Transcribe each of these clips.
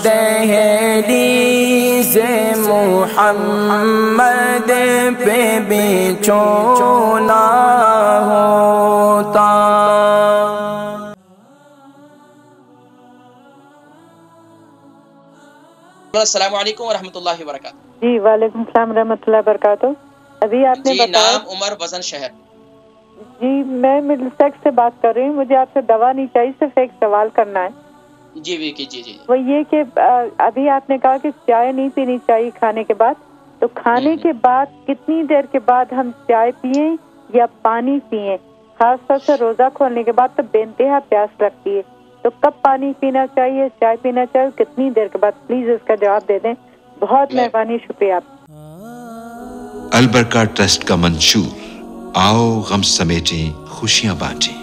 دہلیز محمد پہ بچھونا ہوتا. السلام علیکم ورحمۃ اللہ وبرکاتہ. جی وعلیکم السلام ورحمۃ اللہ وبرکاتہ. ابھی آپ نے بتایا. نام عمر وزن شہر. جی میں مڈل سیکس سے بات کر رہی ہوں. مجھے آپ سے دوا نہیں چاہیے, صرف ایک سوال کرنا ہے. جی وکی جی. وہ یہ کہ ابھی آپ نے کہا کہ چائے نہیں پینی چاہیے کھانے کے بعد, تو کھانے کے بعد کتنی دیر کے بعد ہم چائے پئیں یا پانی پئیں؟ خاص طور سے روزہ کھولنے کے بعد تو بے انتہا پیاس لگتی ہے, تو کب پانی پینا چاہیے, چائے پینا چاہیے, کتنی دیر کے بعد؟ پلیز اس کا جواب دے دیں, بہت مہربانی, شکریہ آپ. البرکہ ٹرسٹ کا منشور آؤ غم سمیٹیں خوشیاں بانٹیں.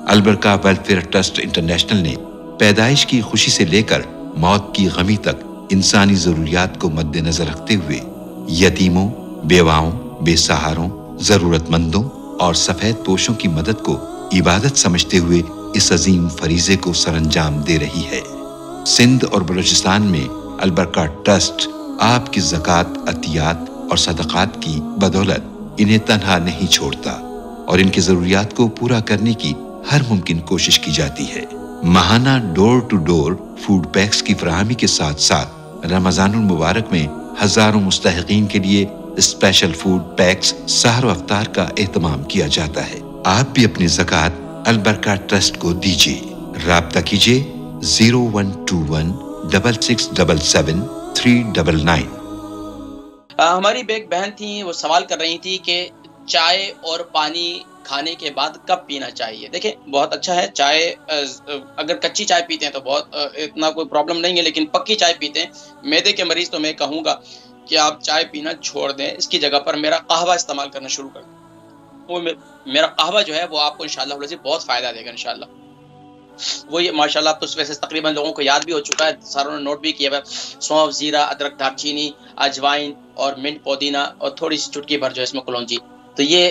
البرکہ ویلفیئر ٹرسٹ انٹرنیشنل نے پیدائش کی خوشی سے لے کر موت کی غمی تک انسانی ضروریات کو مد نظر رکھتے ہوئے یتیموں, بیواؤں, بے سہاروں, ضرورت مندوں اور سفید پوشوں کی مدد کو عبادت سمجھتے ہوئے اس عظیم فریضے کو سر انجام دے رہی ہے. سندھ اور بلوچستان میں البرکہ ٹرسٹ آپ کی زکوٰۃ, عطیات اور صدقات کی بدولت انہیں تنہا نہیں چھوڑتا اور ان کی ضروریات کو پورا کرنے کی ہر ممکن کوشش کی جاتی ہے. ماہانہ ڈور ٹو ڈور فوڈ پیکس کی فراہمی کے ساتھ ساتھ رمضان المبارک میں ہزاروں مستحقین کے لیے اسپیشل فوڈ پیکس سحر و افطار کا اہتمام کیا جاتا ہے. آپ بھی اپنی زکوٰۃ البرکہ ٹرسٹ کو دیجیے. رابطہ کیجیے 01216677 ہماری ایک بہن تھی, وہ سوال کر رہی تھی کہ چائے اور پانی کھانے کے بعد کب پینا چاہیے. دیکھیں بہت اچھا ہے, چائے اگر کچی چائے پیتے ہیں تو بہت اتنا کوئی پرابلم نہیں ہے, لیکن پکی چائے پیتے ہیں معدے کے مریض تو میں کہوں گا کہ آپ چائے پینا چھوڑ دیں. اس کی جگہ پر میرا قہوہ استعمال کرنا شروع کر دیں. وہ میرا قہوہ جو ہے وہ آپ کو انشاءاللہ بہت فائدہ دے گا انشاءاللہ. وہ یہ ماشاءاللہ اب تو ویسے تقریباً لوگوں کو یاد بھی ہو چکا ہے, ساروں نے نوٹ بھی کیا ہے. سونف, زیرہ, ادرک, دار چینی, اجوائن اور منٹ, پودینہ اور تھوڑی سی چٹکی بھر جو ہے اس میں کلونجی, تو یہ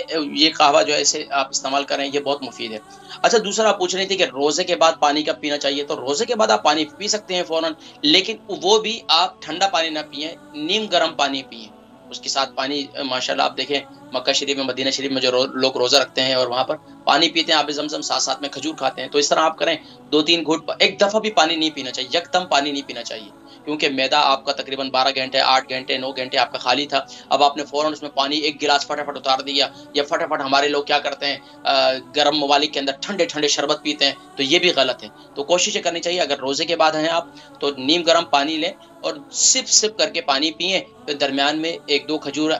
قہوہ جو ہے اسے آپ استعمال کریں, یہ بہت مفید ہے. اچھا دوسرا آپ پوچھ رہی تھی کہ روزے کے بعد پانی کب پینا چاہیے. تو روزے کے بعد آپ پانی پی سکتے ہیں فوراً, لیکن وہ بھی آپ ٹھنڈا پانی نہ پئیں, نیم گرم پانی پئیں. اس کے ساتھ پانی ماشاءاللہ آپ دیکھیں مکہ شریف میں, مدینہ شریف میں جو لوگ روزہ رکھتے ہیں اور وہاں پر پانی پیتے ہیں, آب زمزم, ساتھ میں کھجور کھاتے ہیں, تو اس طرح آپ کریں 2-3 گھونٹ, ایک دفعہ بھی پانی نہیں پینا چاہیے, یکدم پانی نہیں پینا چاہیے, کیونکہ میدا آپ کا تقریباً 12 گھنٹے, 8 گھنٹے, 9 گھنٹے آپ کا خالی تھا. اب آپ نے فوراً اس میں پانی ایک گلاس فٹافٹ اتار دیا, یا فٹافٹ ہمارے لوگ کیا کرتے ہیں گرم ممالک کے اندر ٹھنڈے شربت پیتے ہیں, تو یہ بھی غلط ہے. تو کوشش یہ کرنی چاہیے اگر روزے کے بعد ہیں آپ تو نیم گرم پانی لیں اور سپ کر کے پانی پئیں. پھر درمیان میں 1-2 کھجور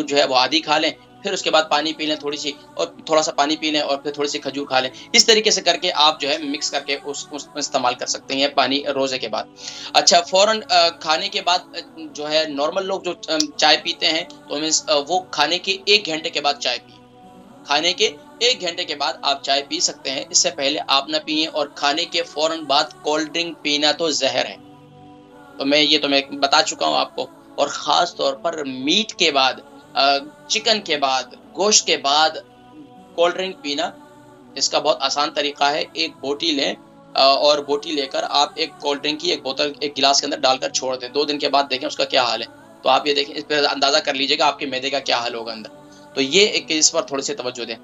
جو ہے وہ آدھی کھا لیں, پھر اس کے بعد پانی پی لیں تھوڑی سی, اور تھوڑا سا پانی پی لیں, اور پھر تھوڑی سی کھجور کھا لیں. اس طریقے سے کر کے آپ جو ہے مکس کر کے اس استعمال کر سکتے ہیں پانی روزے کے بعد. اچھا فوراً کھانے کے بعد جو ہے نارمل لوگ جو چائے پیتے ہیں تو وہ کھانے کے 1 گھنٹے کے بعد چائے پئیں. کھانے کے 1 گھنٹے کے بعد آپ چائے پی سکتے ہیں, اس سے پہلے آپ نہ پئیں. اور کھانے کے فوراً بعد کولڈ ڈرنک پینا تو زہر ہے, تو میں بتا چکا ہوں آپ کو. اور خاص طور پر میٹ کے بعد, چکن کے بعد, گوشت کے بعد کولڈ ڈرنک پینا, اس کا بہت آسان طریقہ ہے. ایک بوٹی لیں اور بوٹی لے کر آپ ایک کولڈ ڈرنک کی ایک بوتل ایک گلاس کے اندر ڈال کر چھوڑ دیں. 2 دن کے بعد دیکھیں اس کا کیا حال ہے. تو آپ یہ دیکھیں, اس پہ اندازہ کر لیجئے گا آپ کے معدے کا کیا حال ہوگا اندر. تو یہ اس پر تھوڑی سی توجہ دیں.